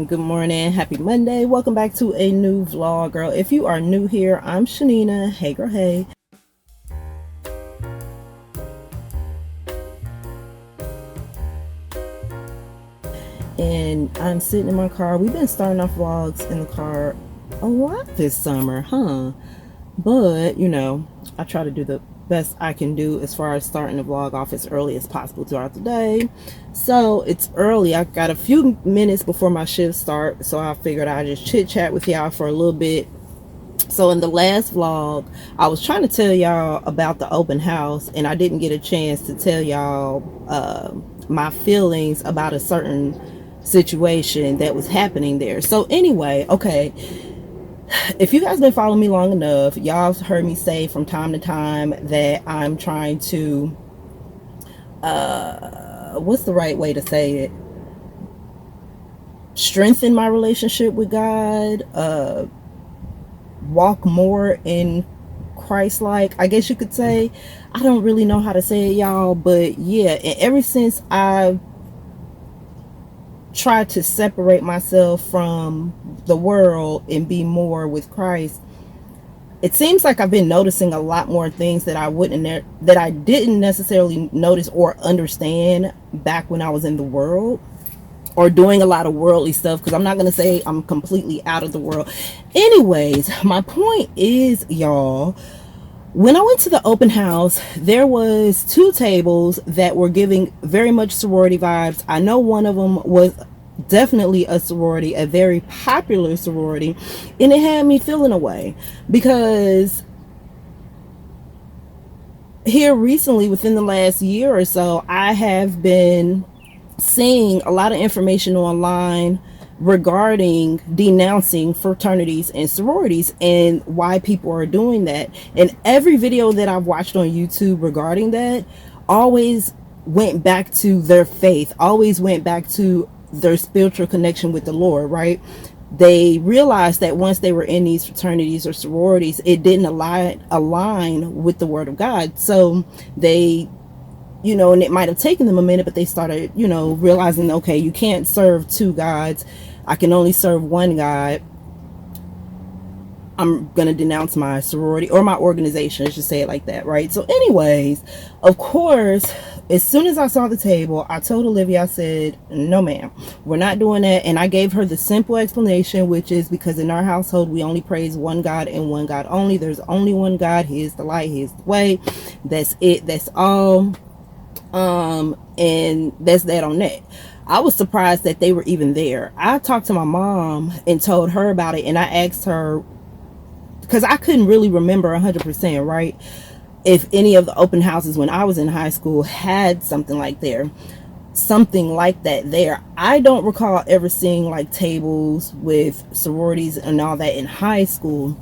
Good morning, happy Monday. Welcome back to a new vlog, girl. If you are new here, I'm Chanina. Hey girl, hey. And I'm sitting in my car. We've been starting off vlogs in the car a lot this summer, huh? But I try to do the best I can do as far as starting the vlog off as early as possible throughout the day. So it's early. I got a few minutes before my shift start, so I figured I'd just chit chat with y'all for a little bit. So in the last vlog, I was trying to tell y'all about the open house, and I didn't get a chance to tell y'all my feelings about a certain situation that was happening there. So anyway, okay, if you guys been following me long enough, y'all have heard me say from time to time that I'm trying to what's the right way to say it, strengthen my relationship with God, walk more in Christ-like, I guess you could say. I don't really know how to say it, y'all, but yeah, and ever since I tried to separate myself from the world and be more with Christ, it seems like I've been noticing a lot more things that I didn't necessarily notice or understand back when I was in the world or doing a lot of worldly stuff, because I'm not going to say I'm completely out of the world. Anyways, my point is, y'all, when I went to the open house, there was 2 tables that were giving very much sorority vibes. I know one of them was definitely a sorority, a very popular sorority, and it had me feeling away because here recently, within the last year or so, I have been seeing a lot of information online regarding denouncing fraternities and sororities and why people are doing that. And every video that I've watched on YouTube regarding that always went back to their faith, always went back to their spiritual connection with the Lord, right? They realized that once they were in these fraternities or sororities, it didn't align with the Word of God. So they, and it might have taken them a minute, but they started, realizing, okay, you can't serve 2 gods. I can only serve one God. I'm going to denounce my sorority or my organization, let's just say it like that, right? So anyways, of course, as soon as I saw the table, I told Olivia, I said, no ma'am, we're not doing that. And I gave her the simple explanation, which is because in our household, we only praise one God and one God only. There's only one God. He is the light. He is the way. That's it. That's all. And that's that on that. I was surprised that they were even there. I talked to my mom and told her about it, and I asked her, because I couldn't really remember 100%, right, if any of the open houses when I was in high school had something like that there. I don't recall ever seeing like tables with sororities and all that in high school.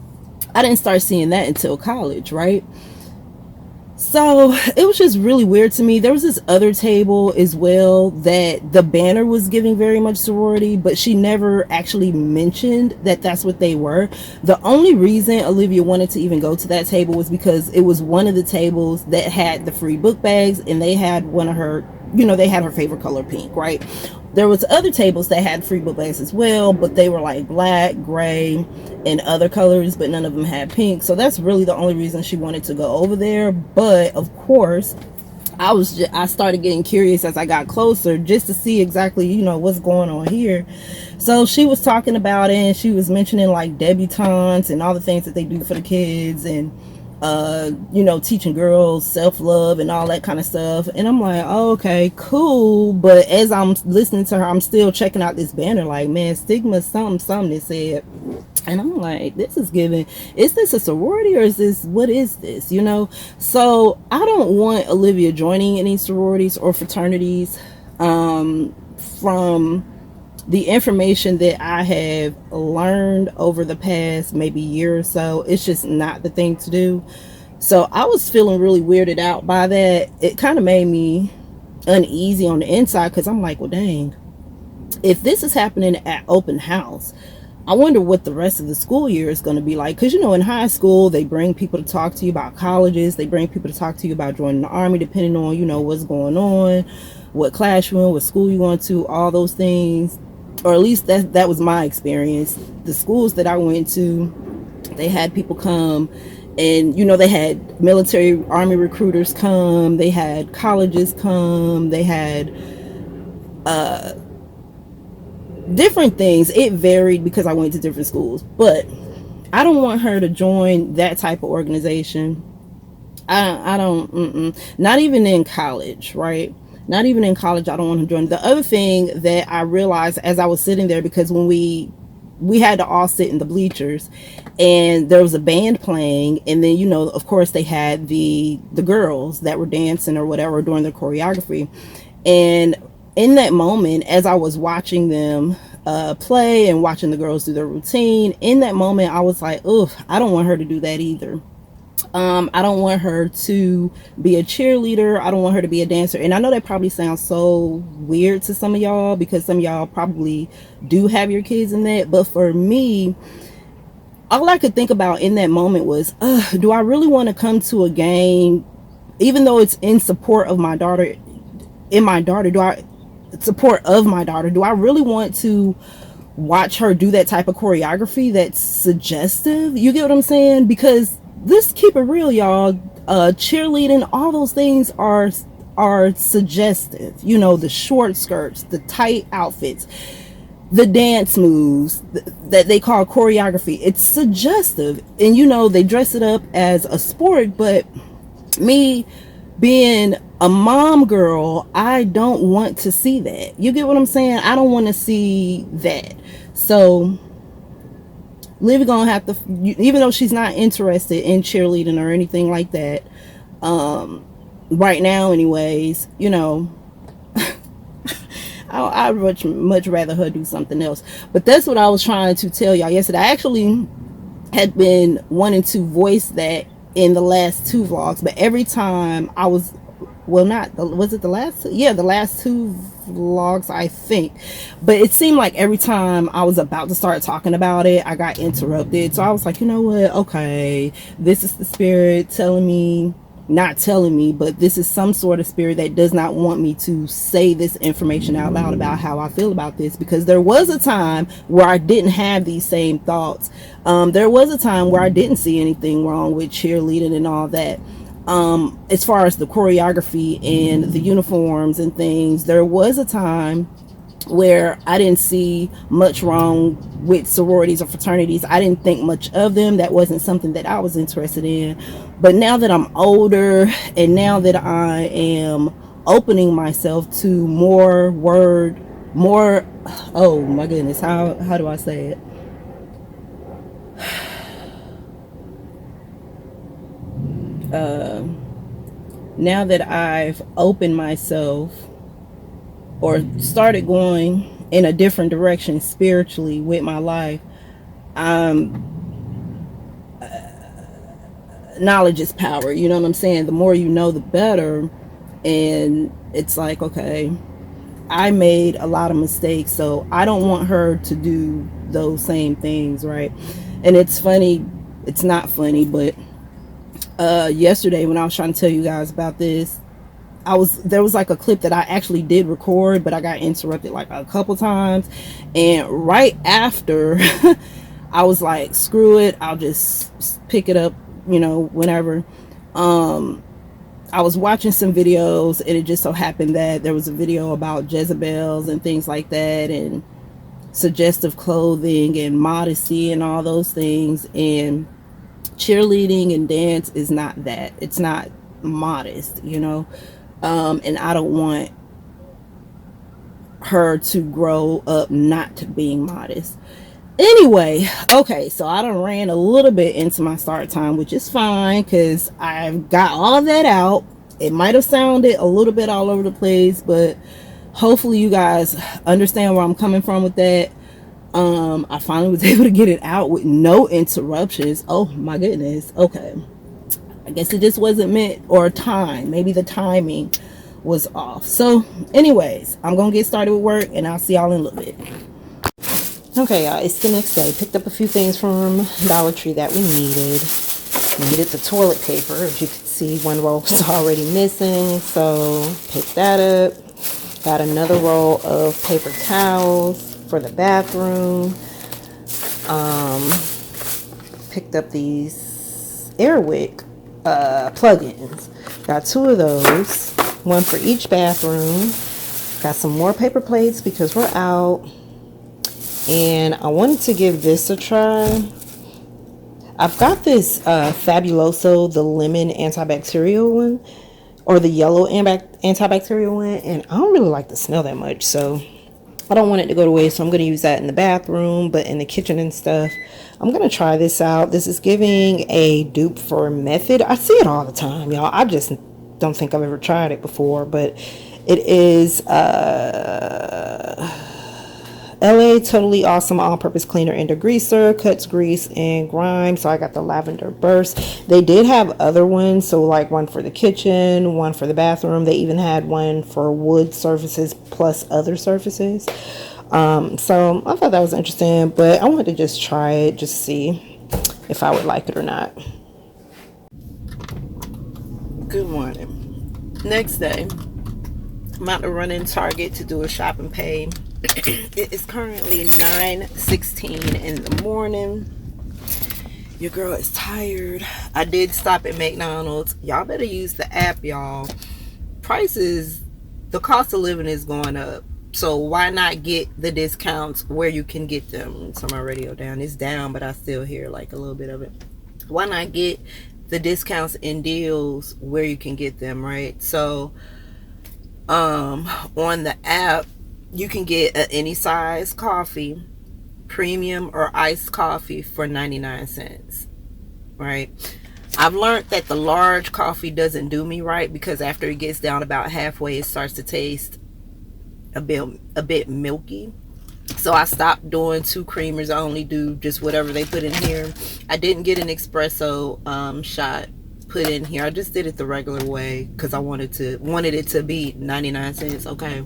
I didn't start seeing that until college, right? So it was just really weird to me. There was this other table as well that the banner was giving very much sorority, but she never actually mentioned that that's what they were. The only reason Olivia wanted to even go to that table was because it was one of the tables that had the free book bags, and they had one of her, they had her favorite color, pink, right? There was other tables that had free book bags as well, but they were like black, gray, and other colors, but none of them had pink. So that's really the only reason she wanted to go over there. But of course, I started getting curious as I got closer, just to see exactly, what's going on here. So she was talking about it, and she was mentioning like debutantes and all the things that they do for the kids, and teaching girls self-love and all that kind of stuff. And I'm like, oh, okay, cool. But as I'm listening to her, I'm still checking out this banner like, man, stigma something it said. And I'm like, this is giving, is this a sorority or is this, what is this, So I don't want Olivia joining any sororities or fraternities. From the information that I have learned over the past maybe year or so, it's just not the thing to do. So I was feeling really weirded out by that. It kind of made me uneasy on the inside, because I'm like, well, dang, if this is happening at open house, I wonder what the rest of the school year is going to be like. Because, in high school, they bring people to talk to you about colleges. They bring people to talk to you about joining the Army, depending on, what's going on, what class you're in, what school you're going to, all those things. or at least that was my experience. The schools that I went to, they had people come, and they had military army recruiters come, they had colleges come, they had different things. It varied because I went to different schools, but I don't want her to join that type of organization. I don't, not even in college, right? Not even in college, I don't want to join. The other thing that I realized as I was sitting there, because when we had to all sit in the bleachers, and there was a band playing, and then of course they had the girls that were dancing or whatever during the choreography. And in that moment, as I was watching them play and watching the girls do their routine, in that moment I was like, ugh, I don't want her to do that either. I don't want her to be a cheerleader. I don't want her to be a dancer. And I know that probably sounds so weird to some of y'all, because some of y'all probably do have your kids in that. But for me, all I could think about in that moment was, do I really want to come to a game, even though it's in support of my daughter, do I support of my daughter? Do I really want to watch her do that type of choreography that's suggestive? You get what I'm saying? Because let's keep it real, y'all. Cheerleading, all those things are suggestive. The short skirts, the tight outfits, the dance moves that they call choreography. It's suggestive, and they dress it up as a sport. But me being a mom girl, I don't want to see that. You get what I'm saying? I don't want to see that. So Livy gonna have to, even though she's not interested in cheerleading or anything like that, right now anyways, I'd much rather her do something else. But that's what I was trying to tell y'all yesterday. I actually had been wanting to voice that in the last two vlogs, but every time I was, was it the last two? Yeah, the last two vlogs, I think. But it seemed like every time I was about to start talking about it, I got interrupted. So I was like, you know what? Okay, this is the spirit telling me, not telling me, but this is some sort of spirit that does not want me to say this information out loud about how I feel about this. Because there was a time where I didn't have these same thoughts. There was a time where I didn't see anything wrong with cheerleading and all that. As far as the choreography and the uniforms and things, there was a time where I didn't see much wrong with sororities or fraternities. I didn't think much of them. That wasn't something that I was interested in. But now that I'm older, and now that I am opening myself to more, oh my goodness, how do I say it? Now that I've opened myself, or started going in a different direction spiritually with my life, knowledge is power. You know what I'm saying? The more you know, the better. And it's like, okay, I made a lot of mistakes, so I don't want her to do those same things, right? And it's funny, it's not funny, but yesterday when I was trying to tell you guys about this, there was like a clip that I actually did record, but I got interrupted like a couple times. And right after, I was like, screw it, I'll just pick it up, whenever. I was watching some videos, and it just so happened that there was a video about Jezebels and things like that, and suggestive clothing and modesty and all those things. And cheerleading and dance is not that. It's not modest, and I don't want her to grow up not being modest. Anyway, okay, so I done ran a little bit into my start time, which is fine because I've got all that out. It might have sounded a little bit all over the place, but hopefully you guys understand where I'm coming from with that. I finally was able to get it out with no interruptions. Oh my goodness. Okay, I guess it just wasn't meant, or time, maybe the timing was off. So anyways, I'm gonna get started with work, and I'll see y'all in a little bit. Okay, y'all, it's the next day. Picked up a few things from Dollar Tree that we needed. We needed the toilet paper. As you can see, one roll was already missing, so picked that up. Got another roll of paper towels. for the bathroom. Picked up these Airwick plugins. Got 2 of those, one for each bathroom. Got some more paper plates because we're out. And I wanted to give this a try. I've got this Fabuloso, the lemon antibacterial one, or the yellow antibacterial one, and I don't really like the smell that much, so I don't want it to go to waste. So I'm going to use that in the bathroom, but in the kitchen and stuff, I'm going to try this out. This is giving a dupe for Method. I see it all the time, y'all. I just don't think I've ever tried it before, but it is LA Totally Awesome All-Purpose Cleaner and Degreaser, cuts grease and grime. So I got the lavender burst. They did have other ones, so like one for the kitchen, one for the bathroom. They even had one for wood surfaces plus other surfaces. So I thought that was interesting, but I wanted to just try it, just see if I would like it or not. Good morning. Next day, I'm about to run in Target to do a shop and pay. It is currently 9:16 in the morning. Your girl is tired. I did stop at McDonald's. Y'all better use the app, y'all. Prices, the cost of living is going up. So why not get the discounts where you can get them? So my radio down. It's down, but I still hear like a little bit of it. Why not get the discounts and deals where you can get them, right? So on the app, you can get any size coffee, premium or iced coffee, for 99 cents, right? I've learned that the large coffee doesn't do me right, because after it gets down about halfway, it starts to taste a bit milky. So I stopped doing 2 creamers. I only do just whatever they put in here. I didn't get an espresso shot put in here. I just did it the regular way because I wanted it to be 99 cents. Okay.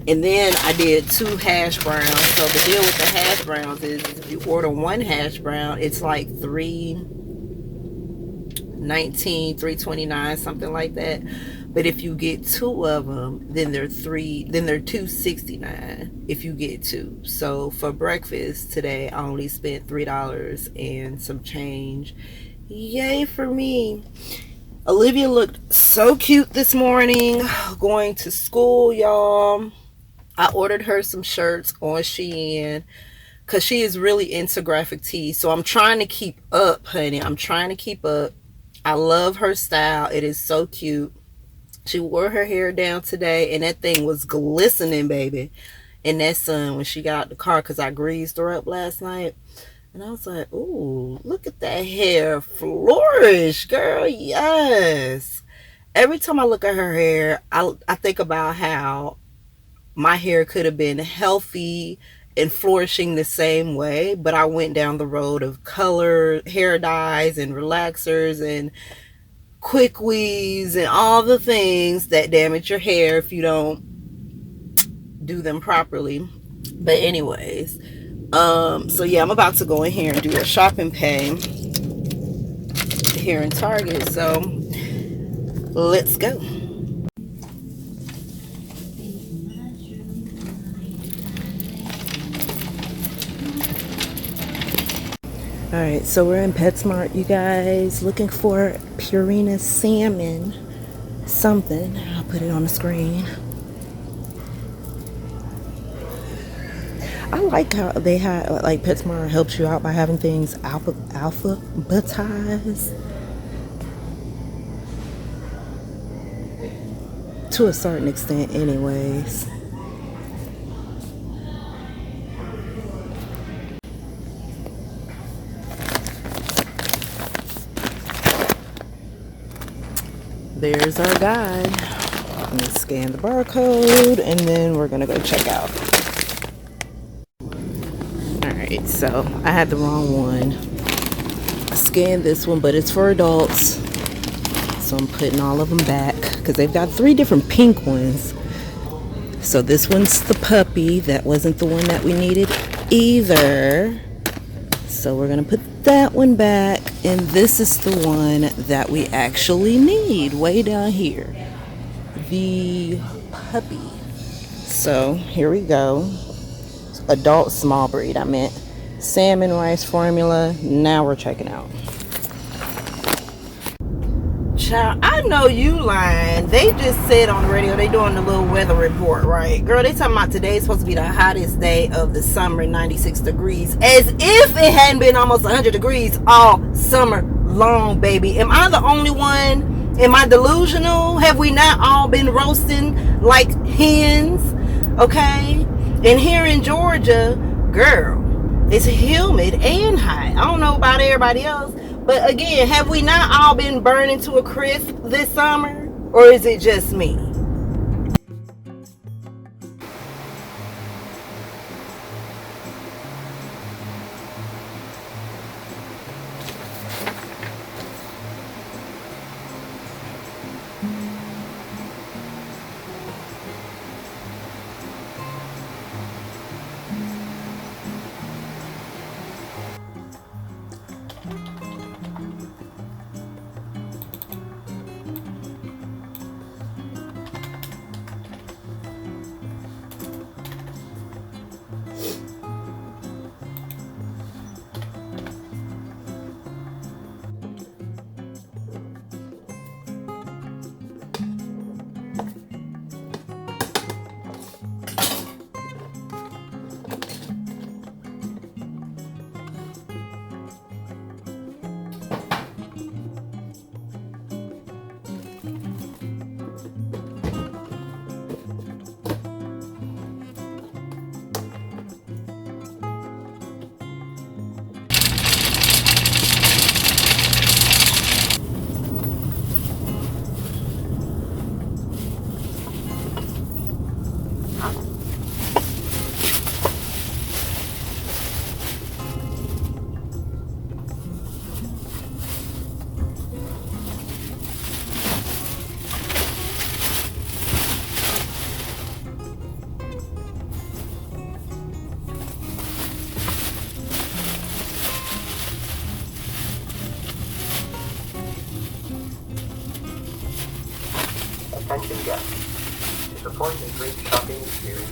And then I did 2 hash browns. So the deal with the hash browns is if you order 1 hash brown, it's like $3.19, $3.29, something like that. But if you get 2 of them, then they're $2.69 if you get 2. So for breakfast today, I only spent $3 and some change. Yay for me. Olivia looked so cute this morning going to school, y'all. I ordered her some shirts on Shein because she is really into graphic tees. So I'm trying to keep up, honey. I'm trying to keep up. I love her style. It is so cute. She wore her hair down today, and that thing was glistening, baby, in that sun when she got out the car, because I greased her up last night. And I was like, ooh, look at that hair flourish, girl. Yes. Every time I look at her hair, I think about how my hair could have been healthy and flourishing the same way, but I went down the road of color, hair dyes, and relaxers, and quick weaves, and all the things that damage your hair if you don't do them properly. But anyways, so yeah, I'm about to go in here and do a shopping pay here in Target. So let's go. Alright, so we're in PetSmart, you guys, looking for Purina salmon something. I'll put it on the screen. I like how they have, like, PetSmart helps you out by having things alphabetized to a certain extent anyways. There's our guide. Let me scan the barcode and then we're gonna go check out. Alright, so I had the wrong one. I scanned this one, but it's for adults. So I'm putting all of them back because they've got 3 different pink ones. So this one's the puppy. That wasn't the one that we needed either. So we're gonna put that one back, and this is the one that we actually need, way down here, the puppy. So here we go. adult small breed, I meant. Salmon rice formula. Now we're checking out. Child, I know you lying. They just said on the radio they doing the little weather report, right? Girl, they talking about today's supposed to be the hottest day of the summer, 96 degrees. As if it hadn't been almost 100 degrees all summer long, baby. Am I the only one? Am I delusional? Have we not all been roasting like hens? Okay? And here in Georgia, girl, it's humid and hot. I don't know about everybody else. But again, have we not all been burning to a crisp this summer? Or is it just me? Attention guests. To support a great shopping experience,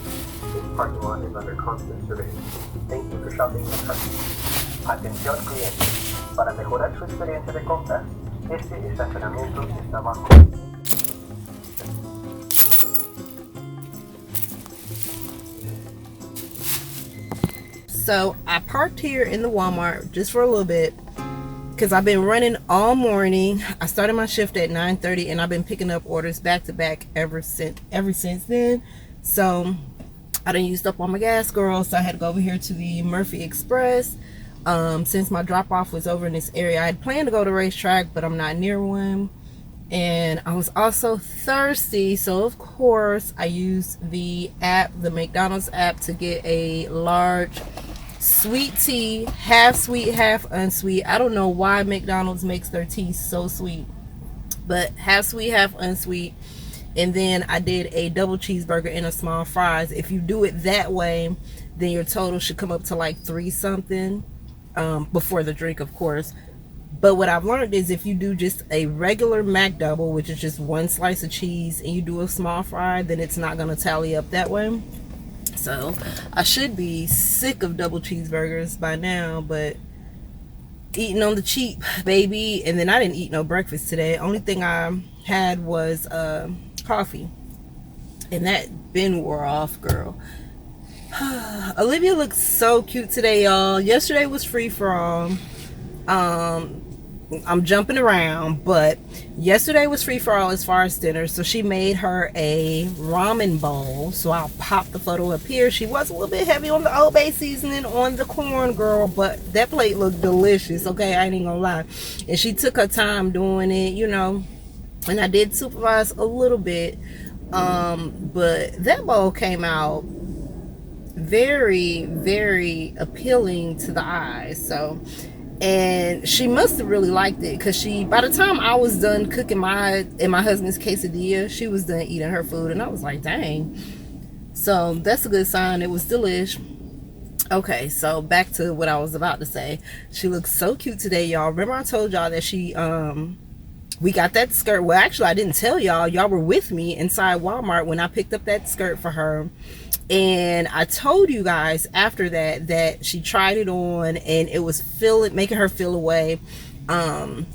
this parking lot is under constant surveillance. Thank you for shopping with us. Atención clientes. Para mejorar su experiencia de compra, este estacionamiento está bajo. So I parked here in the Walmart just for a little bit because I've been running all morning. I started my shift at 9:30 and I've been picking up orders back to back ever since then. So I done used up all my gas, girl, so I had to go over here to the Murphy Express. Since my drop off was over in this area, I had planned to go to Racetrack, but I'm not near one. And I was also thirsty, so of course I used the app, the McDonald's app, to get a large sweet tea, half sweet, half unsweet. I don't know why McDonald's makes their tea so sweet, but half sweet, half unsweet. And then I did a double cheeseburger and a small fries. If you do it that way, then your total should come up to like 3 something, before the drink, of course. But what I've learned is if you do just a regular Mac double, which is just 1 slice of cheese, and you do a small fry, then it's not going to tally up that way. So I should be sick of double cheeseburgers by now, but eating on the cheap, baby. And then I didn't eat no breakfast today. Only thing I had was coffee, and that been wore off, girl. Olivia looks so cute today, y'all. Yesterday was free for all. I'm jumping around, but yesterday was free for all as far as dinner. So she made her a ramen bowl, so I'll pop the photo up here. She was a little bit heavy on the Old Bay seasoning on the corn, girl, but that plate looked delicious, okay? I ain't gonna lie. And she took her time doing it, you know, and I did supervise a little bit, but that bowl came out very, very appealing to the eyes. So, and she must have really liked it, because by the time I was done cooking my husband's quesadilla, she was done eating her food, and I was like, dang. So that's a good sign. It was delish. Okay, so back to what I was about to say. She looks so cute today, y'all. Remember I told y'all that we got that skirt. Well, actually, I didn't tell y'all. Y'all were with me inside Walmart when I picked up that skirt for her. And I told you guys after that she tried it on and it was making her feel away,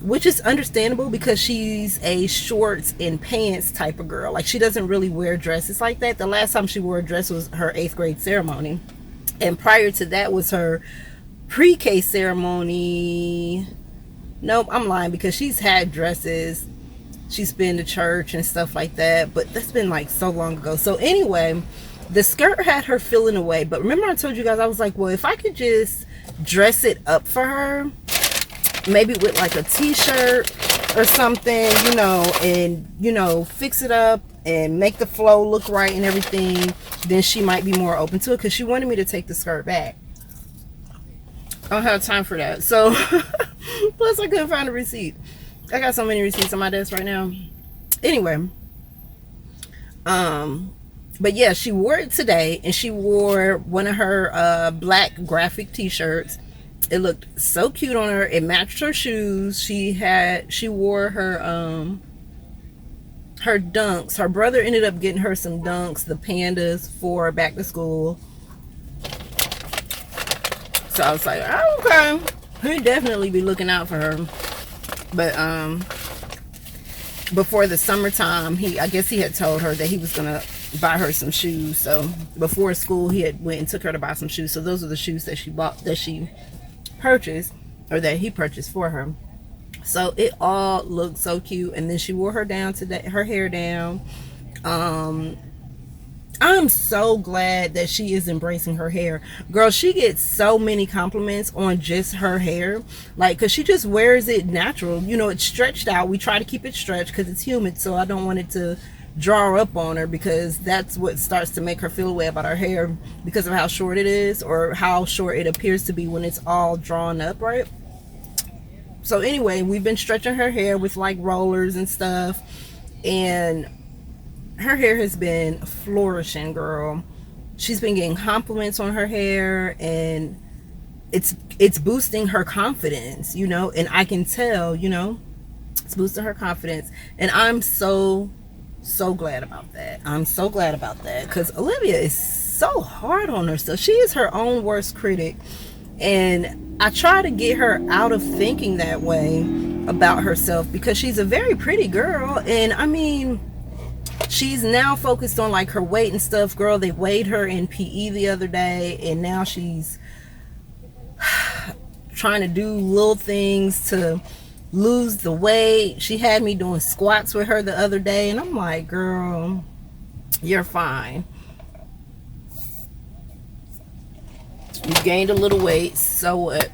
which is understandable because she's a shorts and pants type of girl. Like, she doesn't really wear dresses like that. The last time she wore a dress was her 8th grade ceremony, and prior to that was her pre-K ceremony. Nope, I'm lying, because she's had dresses. She's been to church and stuff like that, but that's been like so long ago. So anyway, the skirt had her feeling away. But remember I told you guys, I was like, well, if I could just dress it up for her, maybe with like a t-shirt or something, you know, and, you know, fix it up and make the flow look right and everything, then she might be more open to it, because she wanted me to take the skirt back. I don't have time for that. So plus I couldn't find a receipt. I got so many receipts on my desk right now. Anyway, but yeah, she wore it today, and she wore one of her black graphic t-shirts. It looked so cute on her. It matched her shoes. She wore her her dunks. Her brother ended up getting her some dunks, the pandas, for back to school. So I was like, oh, okay, he'd definitely be looking out for her. But before the summertime, I guess he had told her that he was gonna buy her some shoes. So before school, he had went and took her to buy some shoes. So those are the shoes that she purchased, or that he purchased for her. So it all looked so cute. And then she wore her hair down. I'm so glad that she is embracing her hair. Girl, she gets so many compliments on just her hair. Like, because she just wears it natural. You know, it's stretched out. We try to keep it stretched because it's humid, so I don't want it to draw up on her, because that's what starts to make her feel a way about her hair, because of how short it is, or how short it appears to be when it's all drawn up, right? So anyway, we've been stretching her hair with like rollers and stuff, and her hair has been flourishing, girl. She's been getting compliments on her hair, and it's boosting her confidence, you know, and I can tell, you know, it's boosting her confidence, and I'm so glad about that. I'm so glad about that, because Olivia is so hard on herself. She is her own worst critic, and I try to get her out of thinking that way about herself, because she's a very pretty girl. And I mean, she's now focused on like her weight and stuff. Girl, they weighed her in PE the other day, and now she's trying to do little things to lose the weight. She had me doing squats with her the other day, and I'm like, girl, you're fine. You gained a little weight, so what?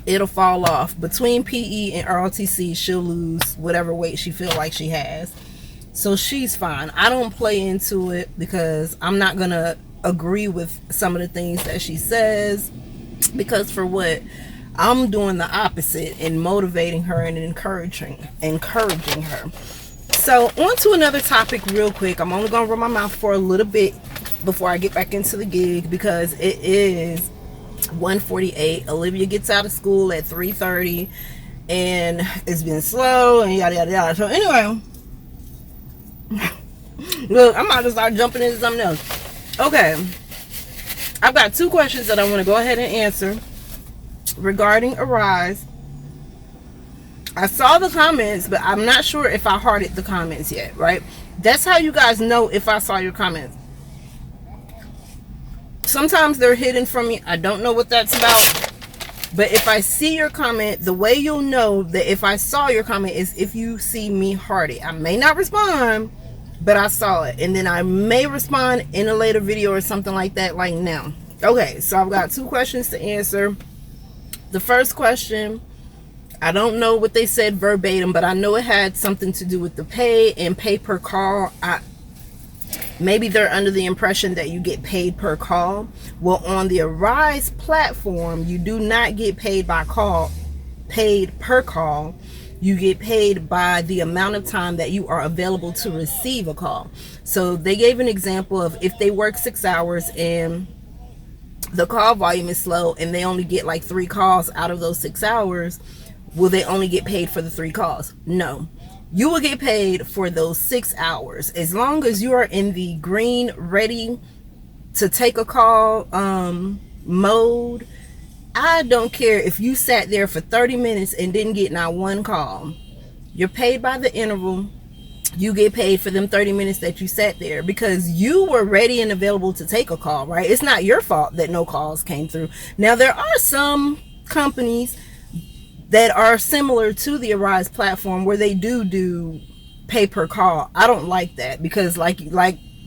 It'll fall off. Between PE and ROTC, she'll lose whatever weight she feels like she has. So she's fine. I don't play into it, because I'm not gonna agree with some of the things that she says, because for what? I'm doing the opposite and motivating her and encouraging her. So on to another topic real quick. I'm only gonna run my mouth for a little bit before I get back into the gig, because it is 1:48. Olivia gets out of school at 3:30, and it's been slow and yada yada yada. So anyway, look, I'm about to start jumping into something else. Okay, I've got 2 questions that I want to go ahead and answer regarding Arise. I saw the comments, but I'm not sure if I hearted the comments yet, right? That's how you guys know if I saw your comments. Sometimes they're hidden from me. I don't know what that's about. But if I see your comment, the way you'll know that if I saw your comment is if you see me heart it. I may not respond, but I saw it. And then I may respond in a later video or something like that, like now. Okay, so I've got 2 questions to answer. The first question, I don't know what they said verbatim, but I know it had something to do with the pay and pay per call. Maybe they're under the impression that you get paid per call. Well, on the Arise platform, you do not get paid per call. You get paid by the amount of time that you are available to receive a call. So they gave an example of if they work 6 hours and the call volume is slow and they only get like 3 calls out of those 6 hours, will they only get paid for the 3 calls? No. You will get paid for those 6 hours. As long as you are in the green, ready to take a call mode, I don't care if you sat there for 30 minutes and didn't get not one call. You're paid by the interval. You get paid for them 30 minutes that you sat there because you were ready and available to take a call, right? It's not your fault that no calls came through. Now, there are some companies that are similar to the Arise platform where they do pay per call. I don't like that because like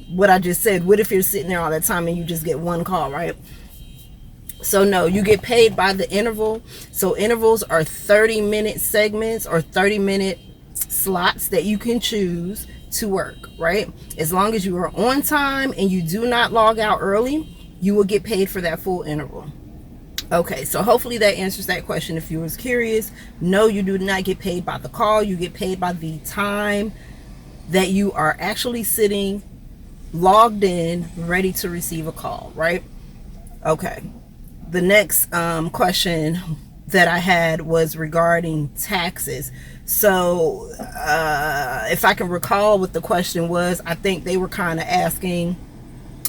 what I just said, what if you're sitting there all that time and you just get one call, right? So no, you get paid by the interval. So intervals are 30-minute segments or 30-minute slots that you can choose to work, right? As long as you are on time and you do not log out early, you will get paid for that full interval. Okay, so hopefully that answers that question. If you was curious, no, you do not get paid by the call. You get paid by the time that you are actually sitting logged in, ready to receive a call, right? Okay, the next question that I had was regarding taxes. So if I can recall what the question was, I think they were kind of asking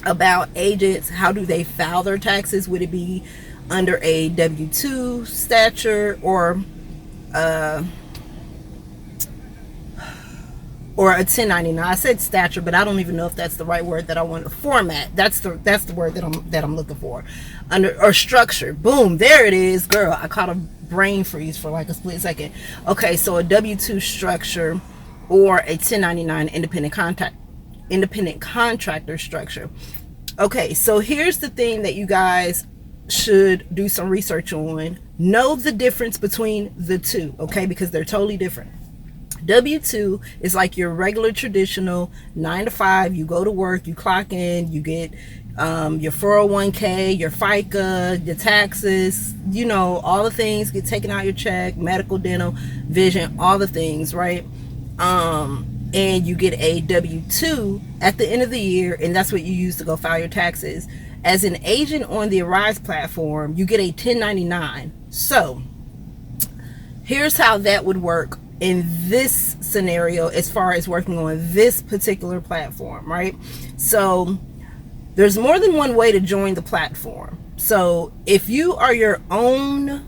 about agents. How do they file their taxes? Would it be under a W-2 stature or a 1099? I said stature, but I don't even know if that's the right word that I want to format. That's the word that I'm looking for. Under or structure. Boom, there it is, girl. I caught a brain freeze for like a split second. Okay, so a W-2 structure or a 1099 independent contractor structure. Okay, so here's the thing that you guys should do some research on. Know the difference between the two, okay? Because they're totally different. W-2 is like your regular traditional 9 to 5. You go to work, you clock in, you get your 401k, your FICA, your taxes, you know, all the things get taken out your check, medical, dental, vision, all the things, right? And you get a W-2 at the end of the year, and that's what you use to go file your taxes. As an agent on the Arise platform, you get a 1099. So here's how that would work in this scenario as far as working on this particular platform, right? So there's more than one way to join the platform. So if you are your own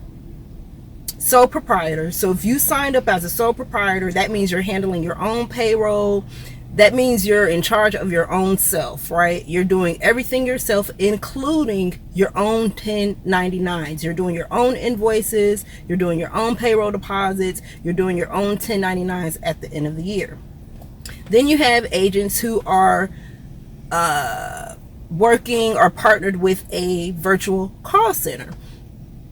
sole proprietor, so if you signed up as a sole proprietor, that means you're handling your own payroll. That means you're in charge of your own self, right? You're doing everything yourself, including your own 1099s. You're doing your own invoices. You're doing your own payroll deposits. You're doing your own 1099s at the end of the year. Then you have agents who are working or partnered with a virtual call center.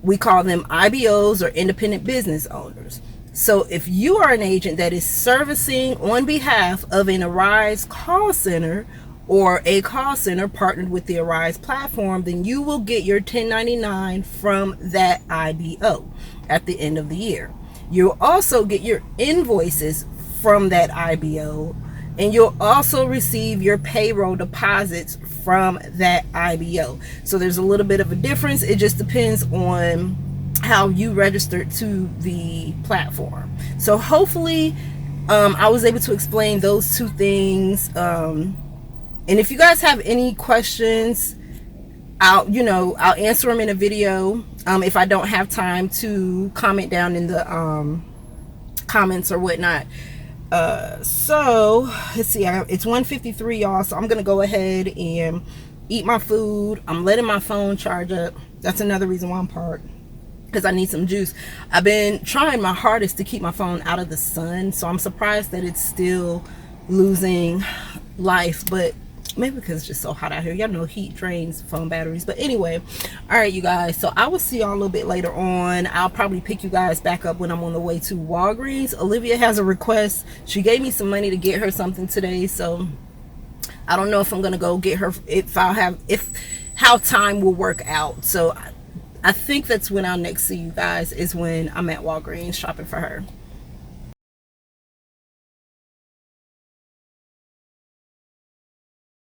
We call them IBOs or independent business owners. So if you are an agent that is servicing on behalf of an Arise call center or a call center partnered with the Arise platform, then you will get your 1099 from that IBO at the end of the year. You'll also get your invoices from that IBO, and you'll also receive your payroll deposits from that IBO. So there's a little bit of a difference. It just depends on how you registered to the platform. So hopefully I was able to explain those two things. And if you guys have any questions, I'll answer them in a video. If I don't have time to comment down in the comments or whatnot. So let's see, it's 1:53, y'all, so I'm gonna go ahead and eat my food. I'm letting my phone charge up. That's another reason why I'm parked, because I need some juice. I've been trying my hardest to keep my phone out of the sun, so I'm surprised that it's still losing life, but maybe because it's just so hot out here. Y'all know heat drains phone batteries. But anyway, all right, you guys, so I will see y'all a little bit later on. I'll probably pick you guys back up when I'm on the way to Walgreens. Olivia has a request. She gave me some money to get her something today, so I don't know if I'm gonna go get her, how time will work out. So I think that's when I'll next see you guys, is when I'm at Walgreens shopping for her.